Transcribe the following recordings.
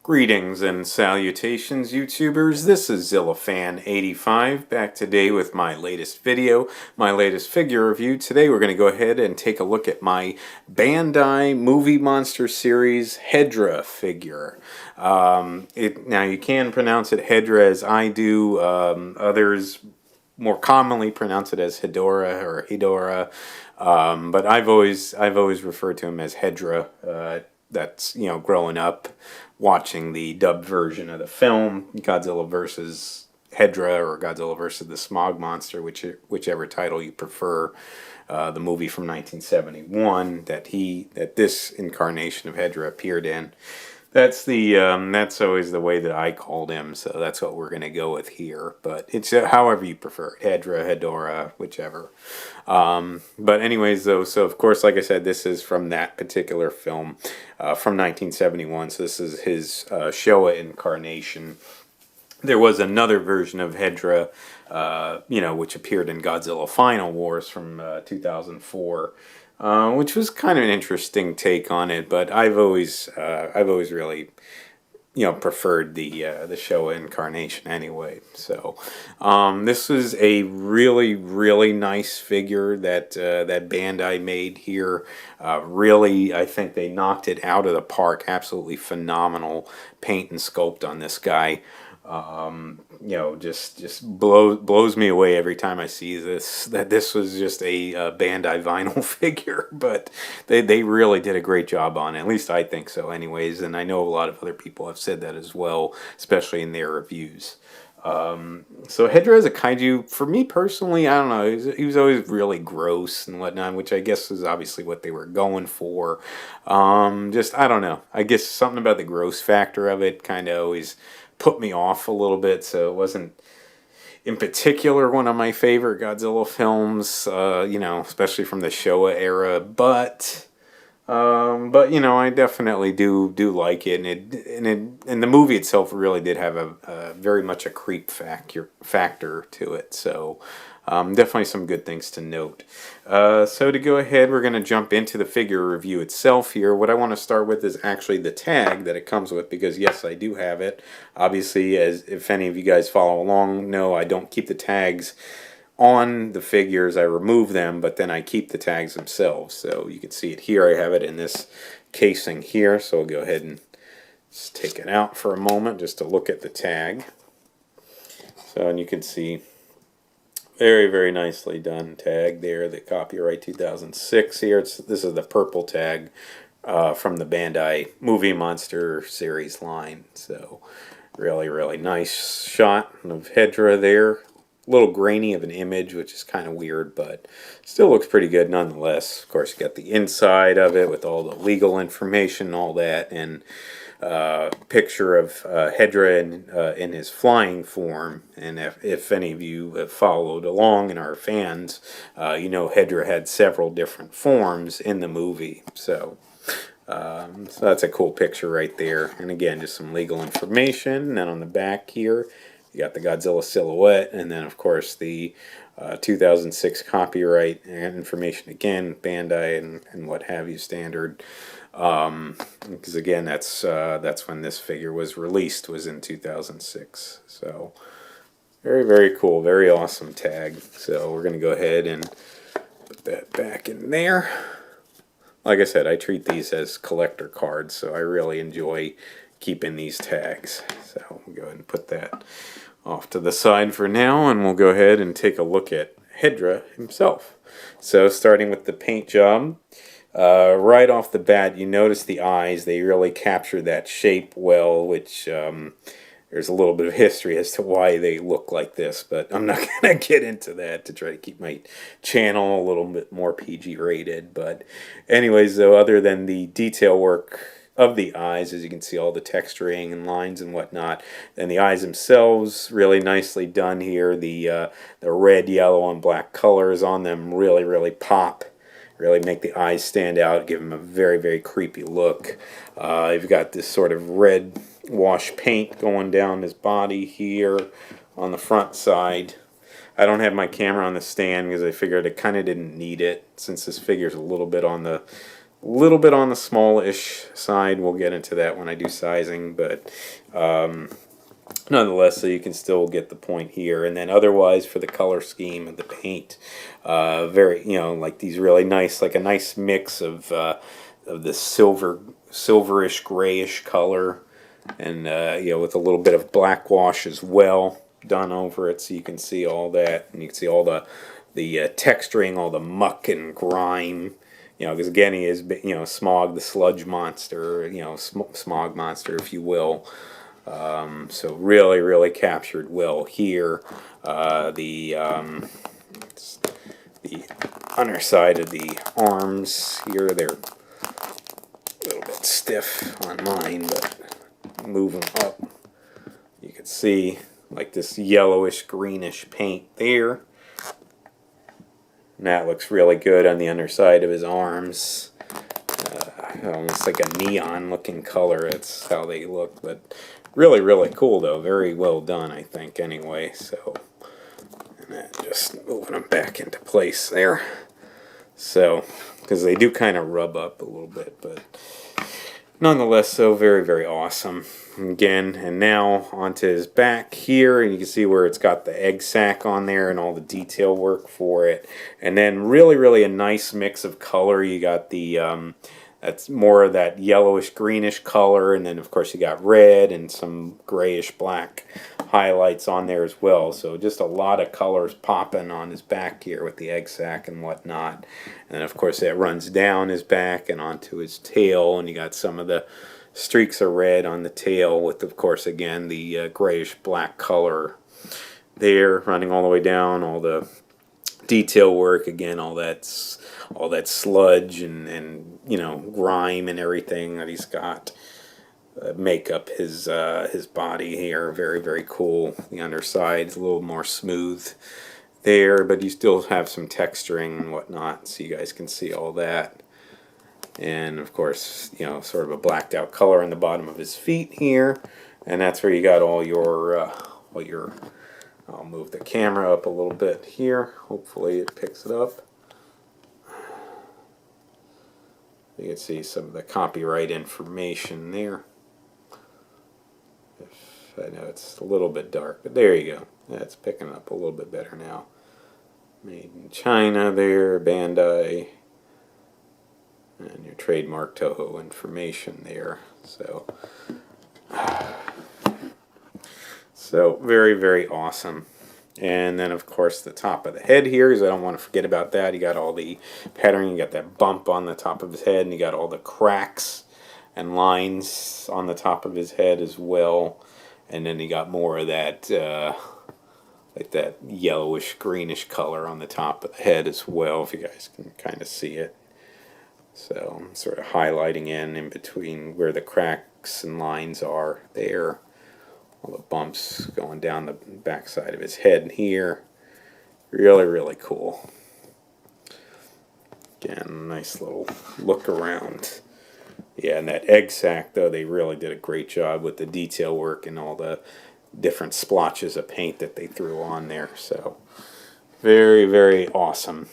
Greetings and salutations, YouTubers. This is ZillaFan85 back today with my latest video, my latest figure review. Today we're going to go ahead and take a look at my Bandai Movie Monster Series Hedorah figure. Now you can pronounce it Hedorah as I do. Others more commonly pronounce it as Hedorah or Hedorah, but I've always referred to him as Hedorah. That's, growing up watching the dubbed version of the film Godzilla versus Hedorah or Godzilla versus the Smog Monster, whichever title you prefer. The movie from 1971 that this incarnation of Hedorah appeared in. That's always the way that I called him, so that's what we're going to go with here. But it's however you prefer, Hedorah, Hedorah, whichever. But anyways, though, so of course, like I said, this is from that particular film from 1971. So this is his Showa incarnation. There was another version of Hedorah, which appeared in Godzilla Final Wars from 2004. Which was kind of an interesting take on it, but I've always really, preferred the Showa incarnation anyway. So, this was a really nice figure that Bandai made here. Really, I think they knocked it out of the park. Absolutely phenomenal paint and sculpt on this guy. Just blows me away every time I see this, that this was just a Bandai vinyl figure, but they really did a great job on it. At least I think so anyways, and I know a lot of other people have said that as well, especially in their reviews. So Hedorah as a kaiju, for me personally, I don't know, he was always really gross and whatnot, which I guess is obviously what they were going for. I don't know, I guess something about the gross factor of it kind of always put me off a little bit, so it wasn't in particular one of my favorite Godzilla films, especially from the Showa era, but I definitely do like it, and the movie itself really did have a very much a creep factor to it, so definitely some good things to note. So to go ahead, we're going to jump into the figure review itself here. What I want to start with is actually the tag that it comes with, because yes, I do have it. Obviously, as if any of you guys follow along, no, I don't keep the tags on the figures. I remove them, but then I keep the tags themselves. So you can see it here. I have it in this casing here, so I'll go ahead and just take it out for a moment just to look at the tag. So, and you can see very nicely done tag there, the copyright 2006 here. This is the purple tag from the Bandai Movie Monster series line. So really nice shot of Hedorah there. A little grainy of an image, which is kind of weird, but still looks pretty good nonetheless. Of course, you got the inside of it with all the legal information and all that, and picture of Hedorah in his flying form. And if any of you have followed along and are fans, Hedorah had several different forms in the movie. So that's a cool picture right there. And again, just some legal information. And then on the back here, you got the Godzilla silhouette, and then of course the 2006 copyright and information again, Bandai and what have you, standard. Because again, that's when this figure was released, was in 2006. So very cool, very awesome tag. So we're gonna go ahead and put that back in there. Like I said, I treat these as collector cards, so I really enjoy keeping these tags. So we'll go ahead and put that off to the side for now, and we'll go ahead and take a look at Hedorah himself. So starting with the paint job, right off the bat, you notice the eyes. They really capture that shape well, which there's a little bit of history as to why they look like this, but I'm not going to get into that to try to keep my channel a little bit more PG rated. But anyways, though, other than the detail work of the eyes, as you can see, all the texturing and lines and whatnot, and the eyes themselves really nicely done here. The red, yellow, and black colors on them really pop, really make the eyes stand out, give them a very creepy look. You've got this sort of red wash paint going down his body here on the front side. I don't have my camera on the stand because I figured I kind of didn't need it, since this figure's a little bit on the a little bit on the smallish side. We'll get into that when I do sizing, but nonetheless, so you can still get the point here. And then otherwise, for the color scheme of the paint, very, like these really nice, like a nice mix of the silverish grayish color, and with a little bit of black wash as well done over it, so you can see all that, and you can see all the texturing, all the muck and grime. Because again, he is, Smog, the sludge monster, Smog Monster, if you will. So really, really captured well here. The underside of the arms here, they're a little bit stiff on mine, but move them up. You can see like this yellowish greenish paint there. And that looks really good on the underside of his arms. Almost like a neon looking color. That's how they look. But really, really cool though. Very well done, I think, anyway. So, and that just moving them back into place there. So, because they do kind of rub up a little bit, but nonetheless, so very, very awesome. Again, and now onto his back here, and you can see where it's got the egg sac on there and all the detail work for it. And then really, really a nice mix of color. You got the, that's more of that yellowish greenish color, and then of course you got red and some grayish black highlights on there as well. So just a lot of colors popping on his back here with the egg sac and whatnot. And then of course that runs down his back and onto his tail, and you got some of the streaks of red on the tail with, of course, again, the grayish black color there running all the way down, all the detail work, again, all that sludge and grime and everything that he's got make up his body here. Very, very cool. The underside's a little more smooth there, but you still have some texturing and whatnot, so you guys can see all that. And of course, sort of a blacked out color on the bottom of his feet here, and that's where you got all your I'll move the camera up a little bit here. Hopefully it picks it up. You can see some of the copyright information there. I know it's a little bit dark, but there you go. That's picking up a little bit better now. Made in China there, Bandai. And your trademark Toho information there. So very, very awesome. And then of course the top of the head here, because I don't want to forget about that. You got all the patterning, you got that bump on the top of his head, and you got all the cracks and lines on the top of his head as well. And then you got more of that like that yellowish greenish color on the top of the head as well, if you guys can kind of see it. So I'm sort of highlighting in between where the cracks and lines are there. All the bumps going down the backside of his head here. Really, really cool. Again, nice little look around. Yeah, and that egg sac, though, they really did a great job with the detail work and all the different splotches of paint that they threw on there. So very, very awesome.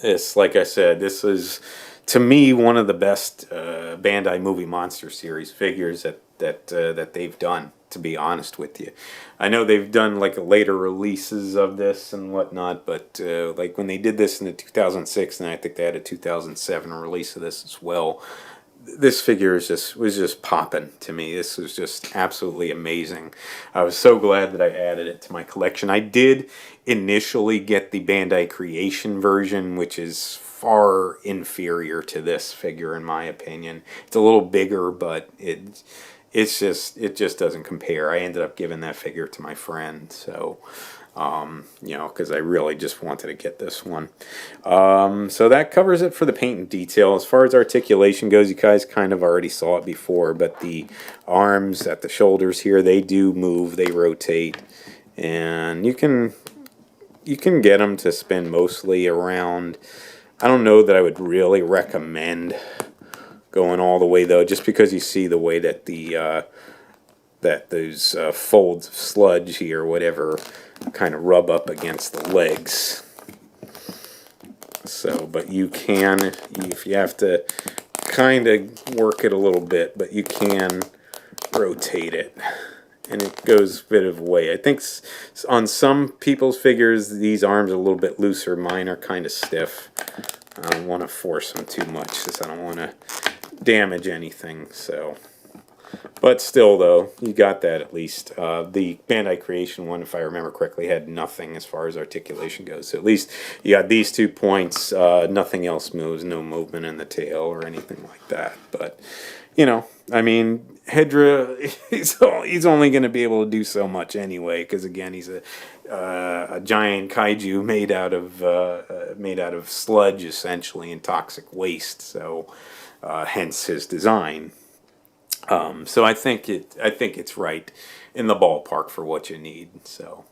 This, like I said, this is, to me, one of the best Bandai Movie Monster Series figures that they've done, to be honest with you. I know they've done like later releases of this and whatnot, but like when they did this in the 2006, and I think they had a 2007 release of this as well, this figure was just popping to me. This was just absolutely amazing. I was so glad that I added it to my collection. I did initially get the Bandai Creation version, which is far inferior to this figure in my opinion. It's a little bigger, but it just doesn't compare. I ended up giving that figure to my friend, so because I really just wanted to get this one. So that covers it for the paint and detail. As far as articulation goes, you guys kind of already saw it before, but the arms at the shoulders here, they do move, they rotate, and you can get them to spin mostly around. I don't know that I would really recommend going all the way though, just because you see the way that those folds of sludge here, whatever, kind of rub up against the legs. So, but you can, if you have to kind of work it a little bit, but you can rotate it. And it goes a bit of a way. I think on some people's figures, these arms are a little bit looser. Mine are kind of stiff. I don't want to force them too much since I don't want to damage anything. So, but still, though, you got that at least. The Bandai Creation one, if I remember correctly, had nothing as far as articulation goes. So at least you got these 2 points. Nothing else moves. No movement in the tail or anything like that. But, you know, I mean, Hedorah, he's only going to be able to do so much anyway, because again, he's a giant kaiju made out of sludge essentially and toxic waste. So, hence his design. So I think it's right in the ballpark for what you need. So,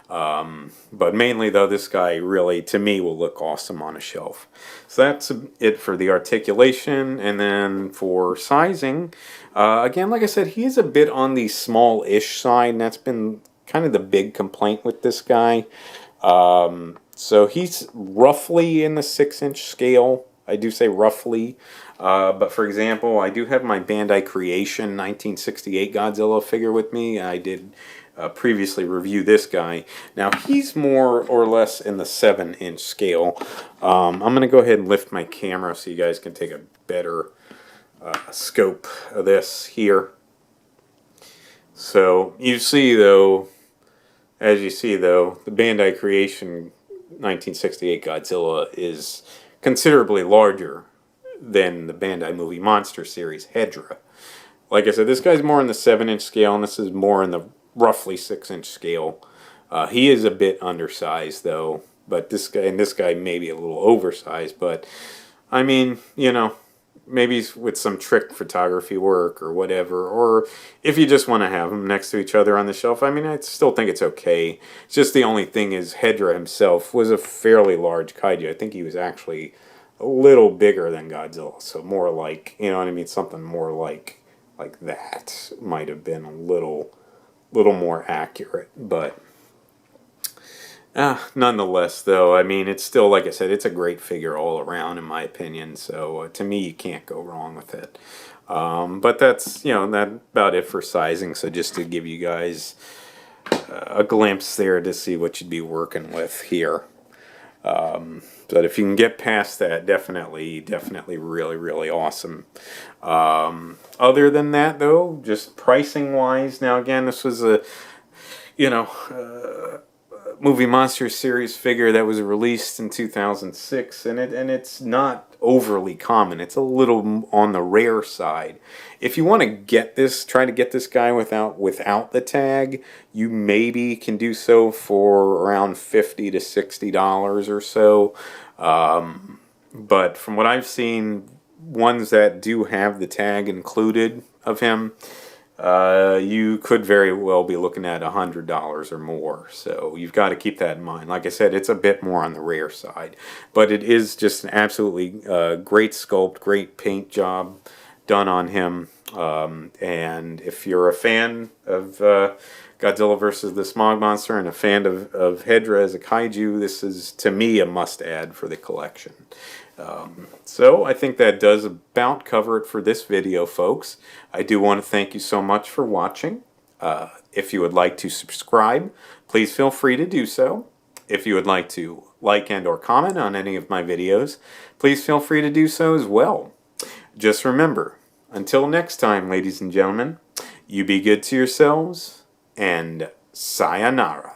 but mainly though, this guy really, to me, will look awesome on a shelf. So that's it for the articulation, and then for sizing, again, like I said, he's a bit on the small-ish side, and that's been kind of the big complaint with this guy. So he's roughly in the 6-inch scale. I do say roughly. But for example, I do have my Bandai Creation 1968 Godzilla figure with me. I did previously review this guy. Now he's more or less in the 7-inch scale. I'm going to go ahead and lift my camera so you guys can take a better scope of this here. So you see though, as you see though, the Bandai Creation 1968 Godzilla is considerably larger than the Bandai Movie Monster series Hedorah. Like I said, this guy's more in the 7-inch scale, and this is more in the roughly 6-inch scale. He is a bit undersized though, but this guy may be a little oversized. But I mean, you know, maybe with some trick photography work or whatever, or if you just want to have them next to each other on the shelf, I mean, I still think it's okay. It's just the only thing is Hedorah himself was a fairly large kaiju. I think he was actually a little bigger than Godzilla, so more like, you know what I mean, something more like that might have been a little more accurate. But nonetheless, though, I mean, it's still, like I said, it's a great figure all around, in my opinion. So to me, you can't go wrong with it. But that's, you know, that about it for sizing. So just to give you guys a glimpse there to see what you'd be working with here. But if you can get past that, definitely really, really awesome. Other than that, though, just pricing wise, now again, this was a, you know, Movie Monster series figure that was released in 2006, and it's not overly common. It's a little on the rare side. If you want to get this, try to get this guy without the tag, you maybe can do so for around $50 to $60 or so. But from what I've seen, ones that do have the tag included of him, you could very well be looking at $100 or more. So you've got to keep that in mind. Like I said, it's a bit more on the rare side, but it is just an absolutely great sculpt, great paint job done on him. And if you're a fan of Godzilla versus the Smog Monster and a fan of Hedorah as a kaiju, this is, to me, a must-add for the collection. So I think that does about cover it for this video, folks. I do want to thank you so much for watching. If you would like to subscribe, please feel free to do so. If you would like to like and or comment on any of my videos, please feel free to do so as well. Just remember, until next time, ladies and gentlemen, you be good to yourselves, and sayonara.